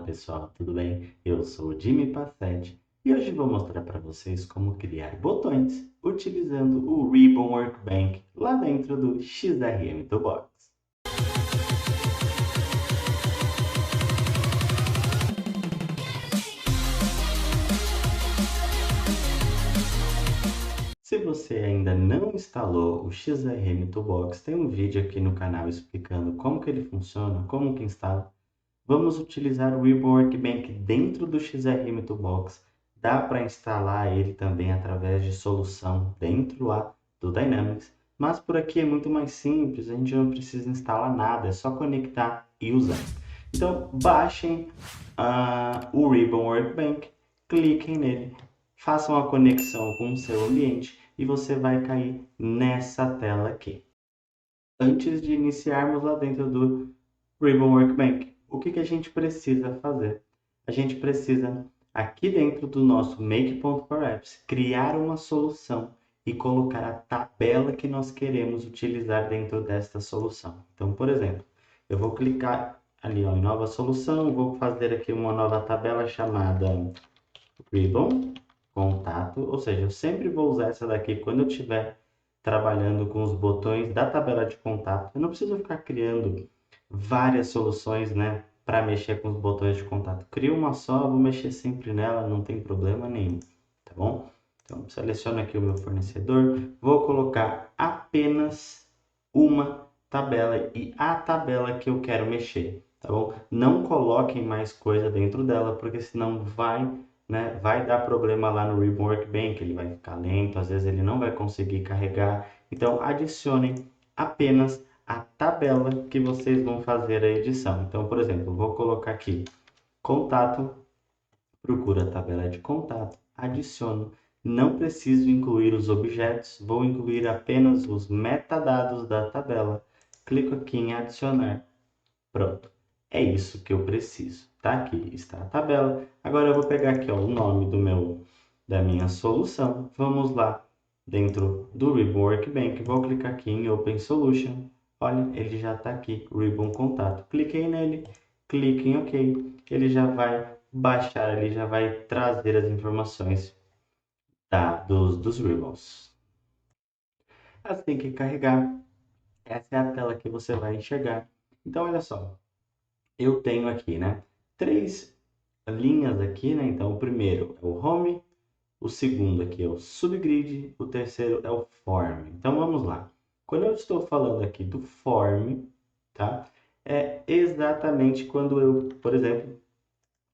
Fala pessoal, tudo bem? Eu sou o Jimmy Passetti e hoje vou mostrar para vocês como criar botões utilizando o Ribbon Workbench lá dentro do XRM Toolbox. Se você ainda não instalou o XRM Toolbox, tem um vídeo aqui no canal explicando como que ele funciona, como que instala. Vamos utilizar o Ribbon Workbench dentro do XRM Toolbox. Dá para instalar ele também através de solução dentro lá do Dynamics. Mas por aqui é muito mais simples, a gente não precisa instalar nada, é só conectar e usar. Então baixem o Ribbon Workbench, cliquem nele, façam a conexão com o seu ambiente e você vai cair nessa tela aqui. Antes de iniciarmos lá dentro do Ribbon Workbench, o que a gente precisa fazer? A gente precisa, aqui dentro do nosso Make.4Apps, criar uma solução e colocar a tabela que nós queremos utilizar dentro desta solução. Então, por exemplo, eu vou clicar ali em nova solução, vou fazer aqui uma nova tabela chamada Ribbon Contato, ou seja, eu sempre vou usar essa daqui quando eu estiver trabalhando com os botões da tabela de contato. Eu não preciso ficar criando várias soluções, né, para mexer com os botões de contato. Crio uma só, vou mexer sempre nela, não tem problema nenhum, tá bom? Então, seleciono aqui o meu fornecedor, vou colocar apenas uma tabela e a tabela que eu quero mexer, tá bom? Não coloquem mais coisa dentro dela, porque senão vai dar problema lá no Ribbon Workbench, ele vai ficar lento, às vezes ele não vai conseguir carregar. Então, adicionem apenas a tabela que vocês vão fazer a edição. Então, por exemplo, vou colocar aqui contato, procura a tabela de contato, adiciono. Não preciso incluir os objetos, vou incluir apenas os metadados da tabela. Clico aqui em adicionar. Pronto. É isso que eu preciso. Tá? Aqui está a tabela. Agora eu vou pegar aqui ó, o nome da minha solução. Vamos lá dentro do Ribbon Workbench. Vou clicar aqui em Open Solution. Olha, ele já está aqui, Ribbon Contato. Cliquei nele, clique em OK. Ele já vai baixar, ele já vai trazer as informações dos ribbons. Assim que carregar, essa é a tela que você vai enxergar. Então, olha só. Eu tenho aqui, né, três linhas aqui, né? Então, o primeiro é o Home, o segundo aqui é o Subgrid, o terceiro é o Form. Então, vamos lá. Quando eu estou falando aqui do Form, tá? É exatamente quando eu, por exemplo,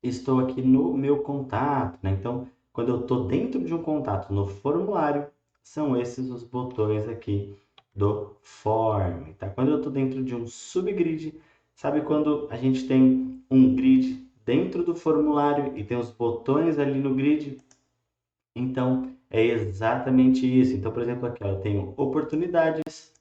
estou aqui no meu contato, né? Então, quando eu estou dentro de um contato no formulário, são esses os botões aqui do Form, tá? Quando eu estou dentro de um subgrid, sabe quando a gente tem um grid dentro do formulário e tem os botões ali no grid? Então, é exatamente isso. Então, por exemplo, aqui ó, eu tenho oportunidades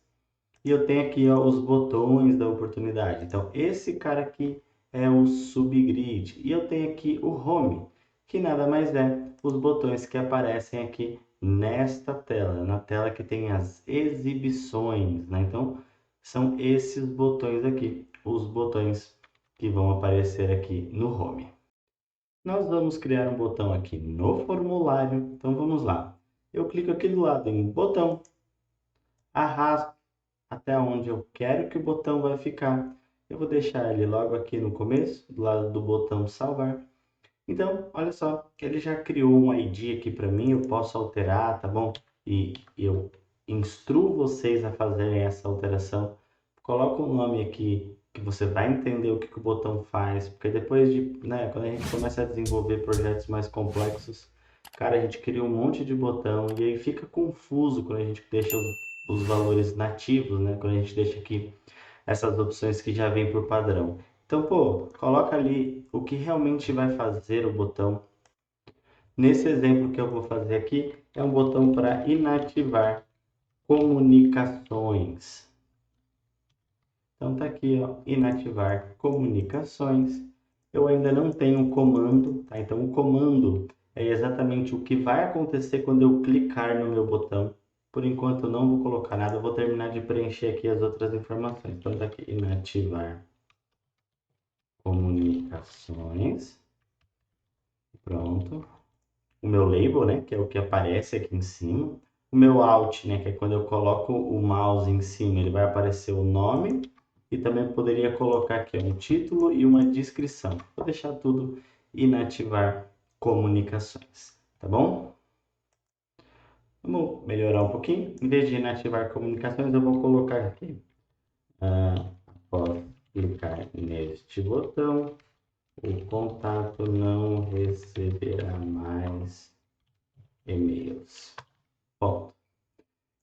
e eu tenho aqui ó, os botões da oportunidade. Então, esse cara aqui é o subgrid. E eu tenho aqui o home, que nada mais é os botões que aparecem aqui nesta tela, na tela que tem as exibições, né? Então, são esses botões aqui, os botões que vão aparecer aqui no home. Nós vamos criar um botão aqui no formulário. Então, vamos lá. Eu clico aqui do lado em botão, arrasto até onde eu quero que o botão vai ficar. Eu vou deixar ele logo aqui no começo, do lado do botão salvar. Então, olha só, ele já criou um ID aqui para mim, eu posso alterar, tá bom? E eu instruo vocês a fazerem essa alteração. Coloca um nome aqui que você vai entender o que o botão faz, porque depois de, né, quando a gente começa a desenvolver projetos mais complexos, cara, a gente cria um monte de botão e aí fica confuso quando a gente deixa os valores nativos, né? Quando a gente deixa aqui essas opções que já vêm por padrão. Então, pô, coloca ali o que realmente vai fazer o botão. Nesse exemplo que eu vou fazer aqui, é um botão para inativar comunicações. Então, tá aqui, ó, inativar comunicações. Eu ainda não tenho um comando, tá? Então, o comando é exatamente o que vai acontecer quando eu clicar no meu botão. Por enquanto, eu não vou colocar nada, eu vou terminar de preencher aqui as outras informações. Então, tá aqui, inativar comunicações. Pronto. O meu label, né, que é o que aparece aqui em cima. O meu alt, né, que é quando eu coloco o mouse em cima, ele vai aparecer o nome. E também poderia colocar aqui um título e uma descrição. Vou deixar tudo inativar comunicações, tá bom? Vamos melhorar um pouquinho. Em vez de inativar comunicações, eu vou colocar aqui. Após clicar neste botão, o contato não receberá mais e-mails. Ponto.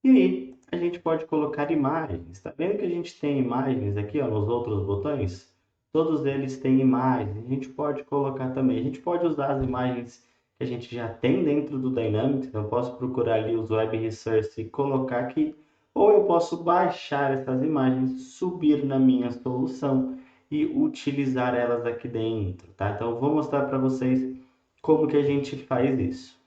E aí, a gente pode colocar imagens. Tá vendo que a gente tem imagens aqui, ó, nos outros botões? Todos eles têm imagens. A gente pode colocar também. A gente pode usar as imagens que a gente já tem dentro do Dynamics. Então, eu posso procurar ali os Web Resources e colocar aqui. Ou eu posso baixar essas imagens, subir na minha solução e utilizar elas aqui dentro, tá? Então, eu vou mostrar para vocês como que a gente faz isso.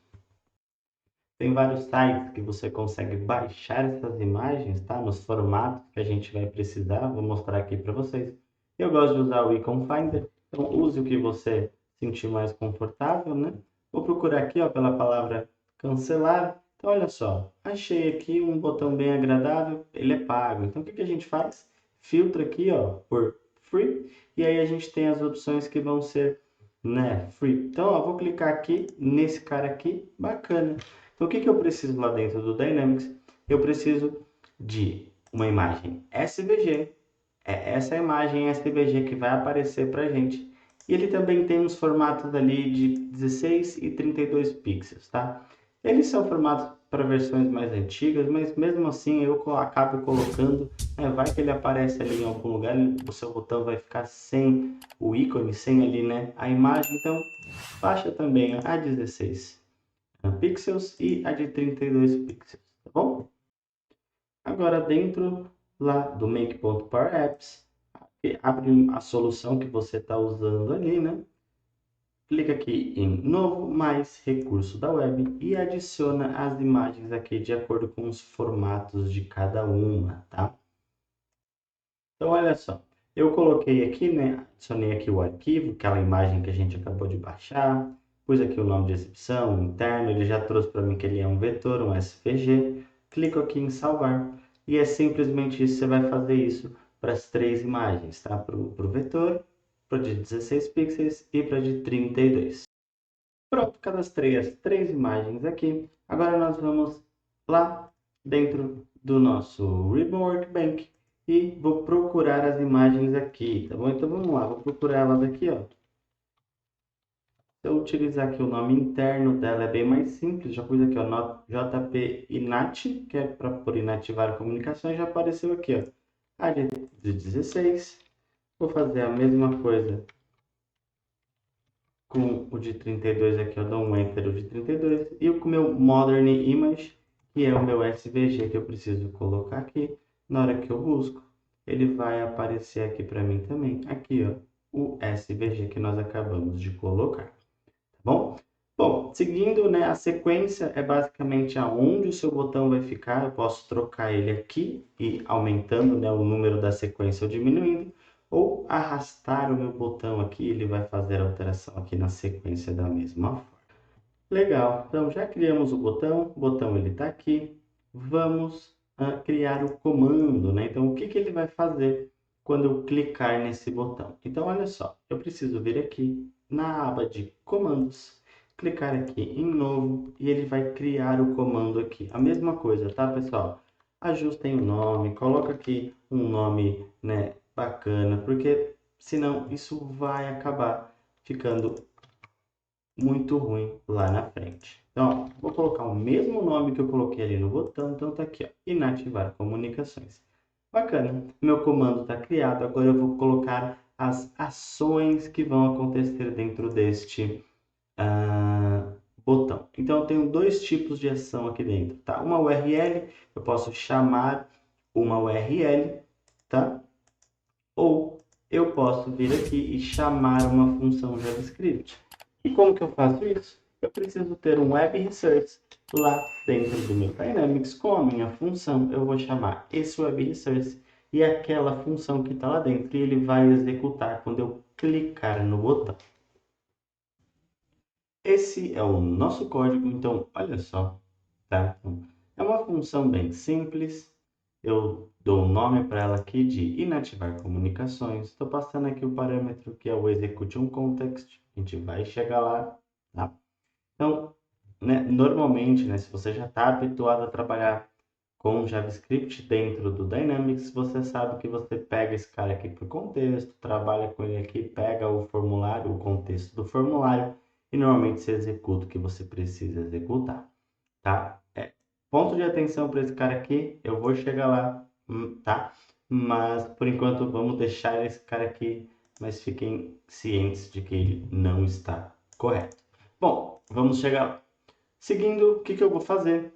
Tem vários sites que você consegue baixar essas imagens, tá? Nos formatos que a gente vai precisar. Vou mostrar aqui para vocês. Eu gosto de usar o Icon Finder, então use o que você sentir mais confortável, né? Vou procurar aqui, ó, pela palavra cancelar. Então, olha só, achei aqui um botão bem agradável, ele é pago. Então, o que a gente faz? Filtra aqui, ó, por free, e aí a gente tem as opções que vão ser, né, free. Então, ó, vou clicar aqui nesse cara aqui, bacana. Então, o que eu preciso lá dentro do Dynamics? Eu preciso de uma imagem SVG. É essa imagem SVG que vai aparecer para a gente. E ele também tem uns formatos ali de 16 e 32 pixels, tá? Eles são formatos para versões mais antigas, mas mesmo assim eu acabo colocando, né? Vai que ele aparece ali em algum lugar, o seu botão vai ficar sem o ícone, sem ali, né, a imagem. Então, baixa também a 16 pixels e a de 32 pixels, tá bom? Agora, dentro lá do Make.PowerApps, abre a solução que você está usando ali, né? Clica aqui em Novo, mais recurso da web e adiciona as imagens aqui de acordo com os formatos de cada uma, tá? Então, olha só. Eu coloquei aqui, né? Adicionei aqui o arquivo, aquela imagem que a gente acabou de baixar. Pus aqui o nome de exibição, interno. Ele já trouxe para mim que ele é um vetor, um SVG. Clico aqui em salvar. E é simplesmente isso. Você vai fazer isso para as três imagens, tá? Para o vetor, para de 16 pixels e para de 32. Pronto, cadastrei as três imagens aqui. Agora nós vamos lá dentro do nosso Ribbon Workbench e vou procurar as imagens aqui, tá bom? Então vamos lá, vou procurar elas aqui, ó. Se eu utilizar aqui o nome interno dela, é bem mais simples. Já pus aqui, ó, JP Inat, que é para por inativar comunicações, já apareceu aqui, ó. A de 16. Vou fazer a mesma coisa com o de 32 aqui, eu dou um Enter o de 32 e o meu Modern Image, que é o meu SVG que eu preciso colocar aqui. Na hora que eu busco, ele vai aparecer aqui para mim também. Aqui, ó, o SVG que nós acabamos de colocar, tá bom? Bom, seguindo, né, a sequência é basicamente aonde o seu botão vai ficar. Eu posso trocar ele aqui e aumentando, né, o número da sequência ou diminuindo, ou arrastar o meu botão aqui, ele vai fazer a alteração aqui na sequência da mesma forma. Legal, então já criamos o botão ele está aqui. Vamos criar o comando, né? Então, o que ele vai fazer quando eu clicar nesse botão? Então, olha só, eu preciso vir aqui na aba de comandos, clicar aqui em novo e ele vai criar o comando aqui. A mesma coisa, tá, pessoal? Ajustem o nome, coloca aqui um nome, né, bacana, porque senão isso vai acabar ficando muito ruim lá na frente. Então, ó, vou colocar o mesmo nome que eu coloquei ali no botão, então tá aqui, ó, inativar comunicações. Bacana, meu comando está criado, agora eu vou colocar as ações que vão acontecer dentro deste botão. Então, eu tenho dois tipos de ação aqui dentro, tá? Uma URL, eu posso chamar uma URL, tá? Ou eu posso vir aqui e chamar uma função JavaScript. E como que eu faço isso? Eu preciso ter um Web Resource lá dentro do meu Dynamics com a minha função. Eu vou chamar esse Web Resource e aquela função que está lá dentro, e ele vai executar quando eu clicar no botão. Esse é o nosso código, então olha só, tá? É uma função bem simples. Eu dou um nome para ela aqui de inativar comunicações. Estou passando aqui o parâmetro que é o executionContext. A gente vai chegar lá, tá? Então, né, normalmente, né, se você já está habituado a trabalhar com JavaScript dentro do Dynamics, você sabe que você pega esse cara aqui por contexto, trabalha com ele aqui, pega o formulário, o contexto do formulário e normalmente você executa o que você precisa executar, tá? Ponto de atenção para esse cara aqui, eu vou chegar lá, tá? Mas por enquanto vamos deixar esse cara aqui, mas fiquem cientes de que ele não está correto. Bom, vamos chegar lá. Seguindo, o que eu vou fazer?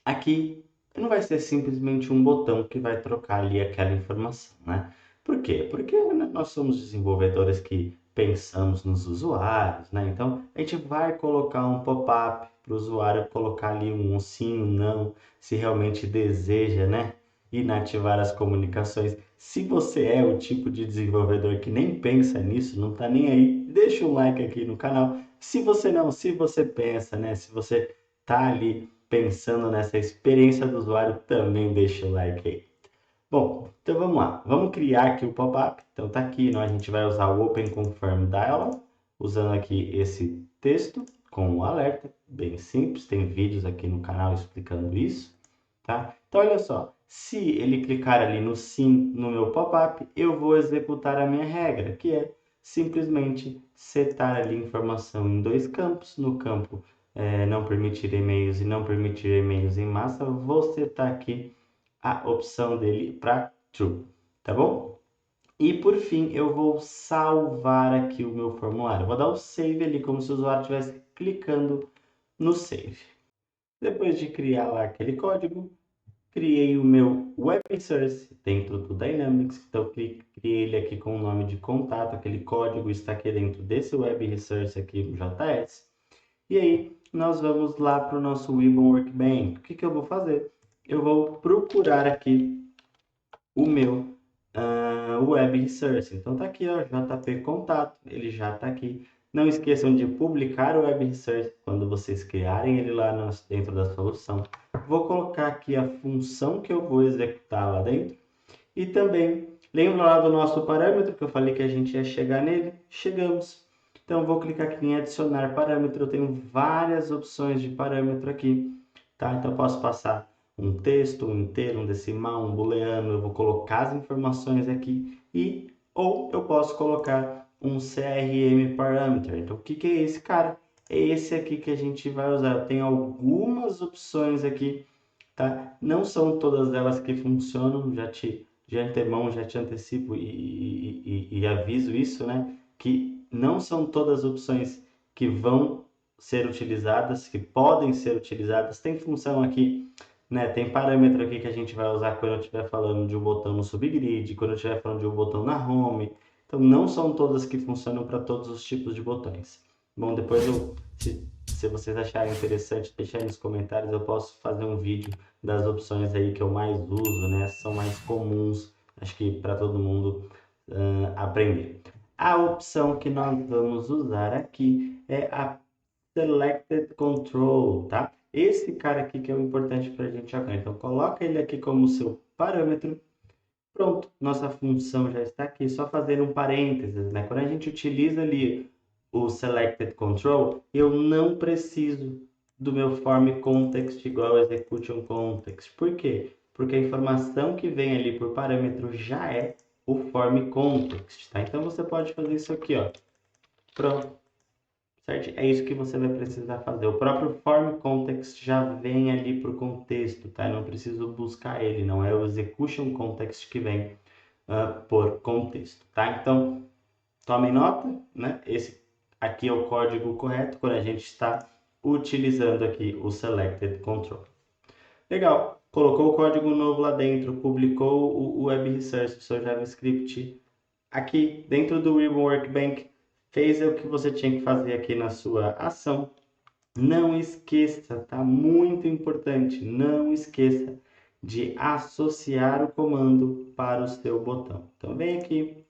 Aqui não vai ser simplesmente um botão que vai trocar ali aquela informação, né? Por quê? Porque nós somos desenvolvedores que pensamos nos usuários, né? Então a gente vai colocar um pop-up para o usuário colocar ali um sim, um não, se realmente deseja, né? Inativar as comunicações. Se você é o tipo de desenvolvedor que nem pensa nisso, não tá nem aí, deixa um like aqui no canal. Se você não, se você pensa, né? Se você tá ali pensando nessa experiência do usuário, também deixa o like aí. Bom, então vamos lá. Vamos criar aqui o pop-up. Então tá aqui, a gente vai usar o Open Confirm Dialog, usando aqui esse texto com o alerta, bem simples, tem vídeos aqui no canal explicando isso, tá? Então olha só, se ele clicar ali no sim no meu pop-up, eu vou executar a minha regra, que é simplesmente setar ali informação em dois campos, no campo não permitir e-mails e não permitir e-mails em massa, vou setar aqui a opção dele para true, tá bom? E por fim, eu vou salvar aqui o meu formulário. Vou dar o save ali, como se o usuário estivesse clicando no save. Depois de criar lá aquele código, criei o meu web resource dentro do Dynamics. Então, criei ele aqui com o nome de contato. Aquele código está aqui dentro desse web resource aqui, no JS. E aí, nós vamos lá para o nosso Ribbon Workbench. O que eu vou fazer? Eu vou procurar aqui o meu Web Resource. Então, tá aqui, ó, JP Contato, ele já está aqui. Não esqueçam de publicar o Web Resource quando vocês criarem ele lá dentro da solução. Vou colocar aqui a função que eu vou executar lá dentro. E também, lembra lá do nosso parâmetro que eu falei que a gente ia chegar nele? Chegamos. Então, vou clicar aqui em adicionar parâmetro. Eu tenho várias opções de parâmetro aqui, tá? Então, eu posso passar um texto, um inteiro, um decimal, um booleano. Eu vou colocar as informações aqui ou eu posso colocar um CRM parameter. Então, o que é esse, cara? É esse aqui que a gente vai usar. Tem algumas opções aqui, tá? Não são todas elas que funcionam, de antemão já te antecipo e aviso isso, né? Que não são todas as opções que vão ser utilizadas, que podem ser utilizadas. Tem função aqui, né? Tem parâmetro aqui que a gente vai usar quando eu estiver falando de um botão no subgrid, quando eu estiver falando de um botão na home. Então, não são todas que funcionam para todos os tipos de botões. Bom, depois se vocês acharem interessante, deixarem nos comentários, eu posso fazer um vídeo das opções aí que eu mais uso, né? São mais comuns, acho que para todo mundo aprender. A opção que nós vamos usar aqui é a Selected Control, tá? Esse cara aqui que é o importante para a gente jogar. Então, coloca ele aqui como seu parâmetro. Pronto, nossa função já está aqui. Só fazer um parênteses, né? Quando a gente utiliza ali o Selected Control, eu não preciso do meu form context igual ao execution context. Por quê? Porque a informação que vem ali por parâmetro já é o form context, tá? Então você pode fazer isso aqui, ó. Pronto. Certo? É isso que você vai precisar fazer. O próprio form context já vem ali por contexto, tá? Eu não preciso buscar ele, não é o execution context que vem por contexto, tá? Então, tomem nota, né? Esse aqui é o código correto quando a gente está utilizando aqui o selected control. Legal, colocou o código novo lá dentro, publicou o web resource do seu JavaScript aqui dentro do Ribbon Workbench, fez o que você tinha que fazer aqui na sua ação. Não esqueça, tá? Muito importante, não esqueça de associar o comando para o seu botão. Então, vem aqui,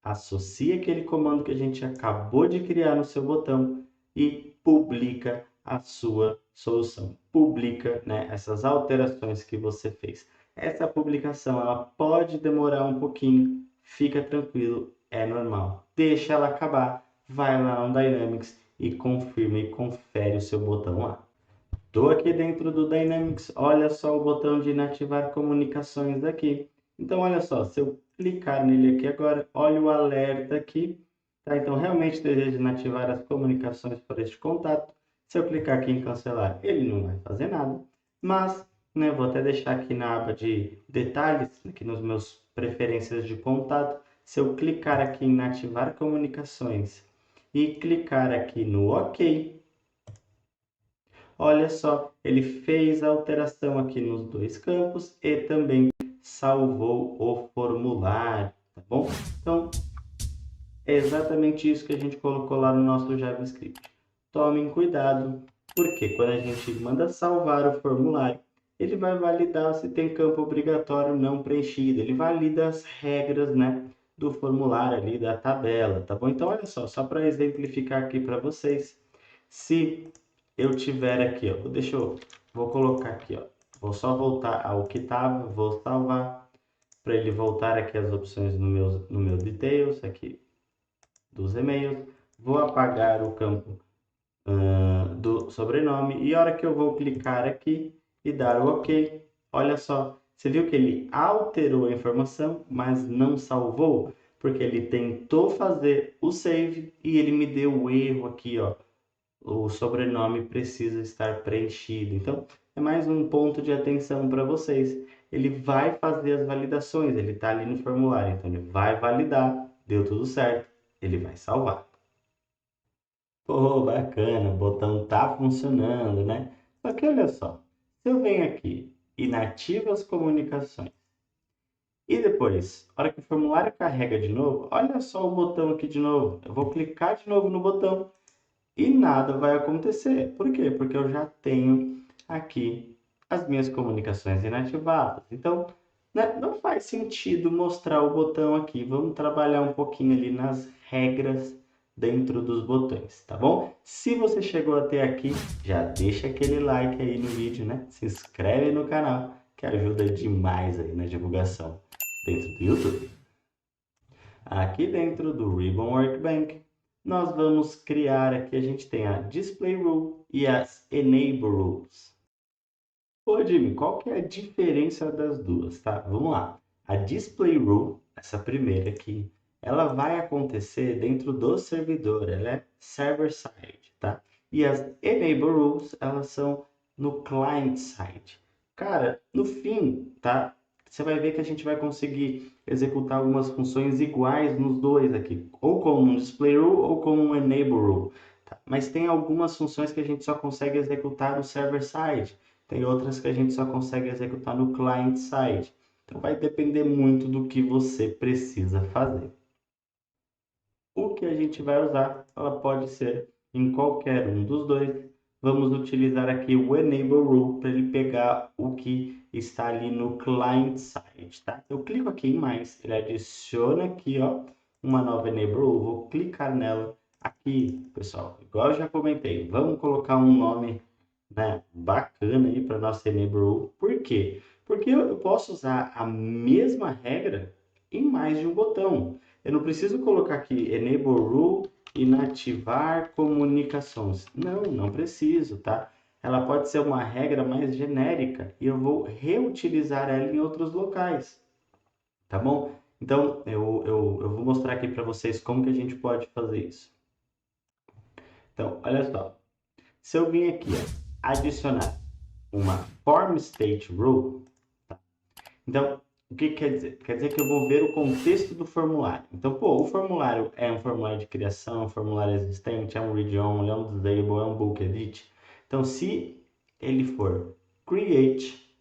associa aquele comando que a gente acabou de criar no seu botão e publica a sua solução. Publica, né, essas alterações que você fez. Essa publicação ela pode demorar um pouquinho, fica tranquilo, é normal. Deixa ela acabar, vai lá no Dynamics e confirma e confere o seu botão lá. Estou aqui dentro do Dynamics, olha só o botão de inativar comunicações aqui. Então, olha só, se eu clicar nele aqui agora, olha o alerta aqui. Tá? Então, realmente desejo inativar as comunicações para este contato. Se eu clicar aqui em cancelar, ele não vai fazer nada. Mas, né, vou até deixar aqui na aba de detalhes, aqui nos meus preferências de contato. Se eu clicar aqui em inativar comunicações e clicar aqui no OK, olha só, ele fez a alteração aqui nos dois campos e também salvou o formulário, tá bom? Então, é exatamente isso que a gente colocou lá no nosso JavaScript. Tomem cuidado, porque quando a gente manda salvar o formulário, ele vai validar se tem campo obrigatório não preenchido, ele valida as regras, né, do formulário ali, da tabela, tá bom? Então, olha só para exemplificar aqui para vocês, se eu tiver aqui, ó, vou colocar aqui, ó, vou só voltar ao que estava, vou salvar, para ele voltar aqui as opções no meu details, aqui dos e-mails, vou apagar o campo do sobrenome e a hora que eu vou clicar aqui e dar o OK, olha só, você viu que ele alterou a informação, mas não salvou, porque ele tentou fazer o save e ele me deu o erro aqui, ó, o sobrenome precisa estar preenchido. Então, é mais um ponto de atenção para vocês. Ele vai fazer as validações, ele está ali no formulário, então ele vai validar, deu tudo certo, ele vai salvar. Pô, bacana, o botão tá funcionando, né? Só que olha só, se eu venho aqui, inativo as comunicações, e depois, a hora que o formulário carrega de novo, olha só o botão aqui de novo. Eu vou clicar de novo no botão e nada vai acontecer. Por quê? Porque eu já tenho aqui as minhas comunicações inativadas. Então, né, não faz sentido mostrar o botão aqui. Vamos trabalhar um pouquinho ali nas regras dentro dos botões, tá bom? Se você chegou até aqui, já deixa aquele like aí no vídeo, né? Se inscreve no canal, que ajuda demais aí na divulgação dentro do YouTube. Aqui dentro do Ribbon Workbench, nós vamos criar aqui, a gente tem a Display Rule e as Enable Rules. Ô Jimmy, qual que é a diferença das duas, tá? Vamos lá. A Display Rule, essa primeira aqui, ela vai acontecer dentro do servidor, ela é server-side, tá? E as Enable Rules, elas são no client-side. Cara, no fim, tá? Você vai ver que a gente vai conseguir executar algumas funções iguais nos dois aqui, ou como um display rule ou como um enable rule. Tá? Mas tem algumas funções que a gente só consegue executar no server side, tem outras que a gente só consegue executar no client side. Então vai depender muito do que você precisa fazer. O que a gente vai usar, ela pode ser em qualquer um dos dois. Vamos utilizar aqui o Enable Rule para ele pegar o que está ali no client side, tá? Eu clico aqui em mais, ele adiciona aqui, ó, uma nova Enable Rule. Vou clicar nela aqui, pessoal. Igual eu já comentei, vamos colocar um nome, né, bacana aí para nossa Enable Rule. Por quê? Porque eu posso usar a mesma regra em mais de um botão. Eu não preciso colocar aqui Enable Rule inativar comunicações. Não preciso, tá? Ela pode ser uma regra mais genérica e eu vou reutilizar ela em outros locais, tá bom? Então, eu vou mostrar aqui para vocês como que a gente pode fazer isso. Então, olha só. Se eu vim aqui, ó, adicionar uma Form State Rule, tá? Então, o que quer dizer? Quer dizer que eu vou ver o contexto do formulário. Então, pô, o formulário é um formulário de criação, é um formulário existente, é um read-only, é um disable, é um bulk edit. Então, se ele for create,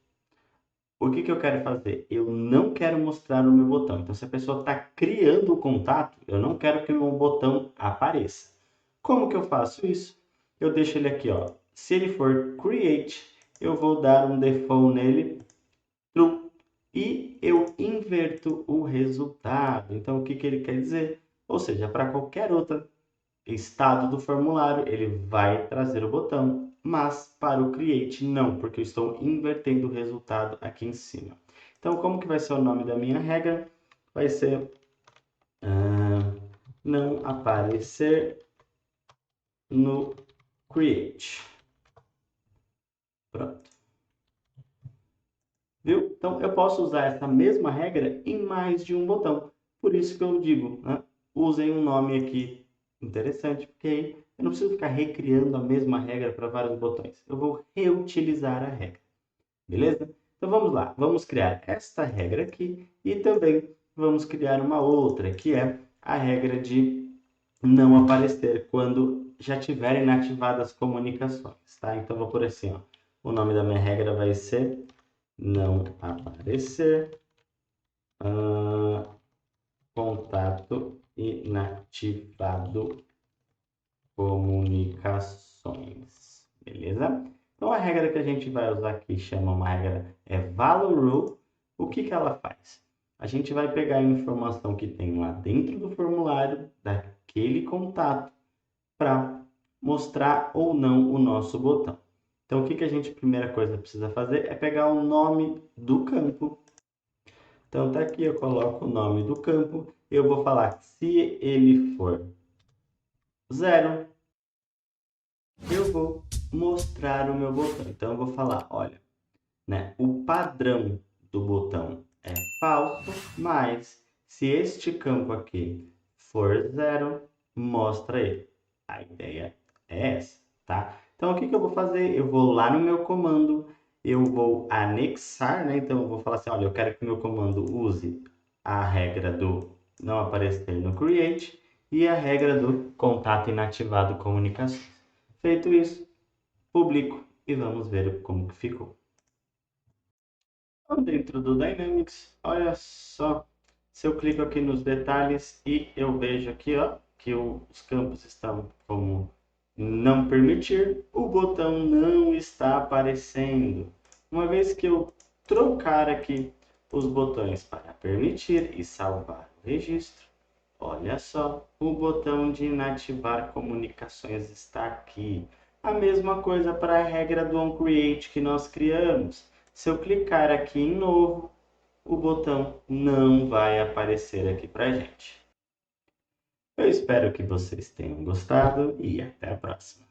o que eu quero fazer? Eu não quero mostrar o meu botão. Então, se a pessoa está criando o contato, eu não quero que o meu botão apareça. Como que eu faço isso? Eu deixo ele aqui, ó. Se ele for create, eu vou dar um default nele, true, e eu inverto o resultado. Então, o que ele quer dizer? Ou seja, para qualquer outro estado do formulário, ele vai trazer o botão, mas para o create não, porque eu estou invertendo o resultado aqui em cima. Então, como que vai ser o nome da minha regra? Vai ser não aparecer no create. Pronto. Viu? Então, eu posso usar essa mesma regra em mais de um botão. Por isso que eu digo, né? Usem um nome aqui interessante, porque aí eu não preciso ficar recriando a mesma regra para vários botões. Eu vou reutilizar a regra. Beleza? Então, vamos lá. Vamos criar esta regra aqui e também vamos criar uma outra, que é a regra de não aparecer quando já tiverem inativadas as comunicações, tá? Então, vou por assim, ó. O nome da minha regra vai ser não aparecer contato inativado comunicações, beleza? Então, a regra que a gente vai usar aqui chama uma regra value rule. O que que ela faz? A gente vai pegar a informação que tem lá dentro do formulário daquele contato para mostrar ou não o nosso botão. Então, o que que a gente, primeira coisa, precisa fazer é pegar o nome do campo. Então, tá aqui, eu coloco o nome do campo. Eu vou falar que se ele for 0, eu vou mostrar o meu botão. Então, eu vou falar, olha, né, o padrão do botão é falso, mas se este campo aqui for 0, mostra ele. A ideia é essa, tá? Então, o que que eu vou fazer? Eu vou lá no meu comando, eu vou anexar, né? Então, eu vou falar assim, olha, eu quero que o meu comando use a regra do não aparecer no create e a regra do contato inativado comunicações. Feito isso, publico e vamos ver como que ficou. Então, dentro do Dynamics, olha só, se eu clico aqui nos detalhes e eu vejo aqui, ó, que os campos estão como não permitir, o botão não está aparecendo. Uma vez que eu trocar aqui os botões para permitir e salvar o registro, olha só, o botão de inativar comunicações está aqui. A mesma coisa para a regra do onCreate que nós criamos. Se eu clicar aqui em novo, o botão não vai aparecer aqui para a gente. Eu espero que vocês tenham gostado e até a próxima.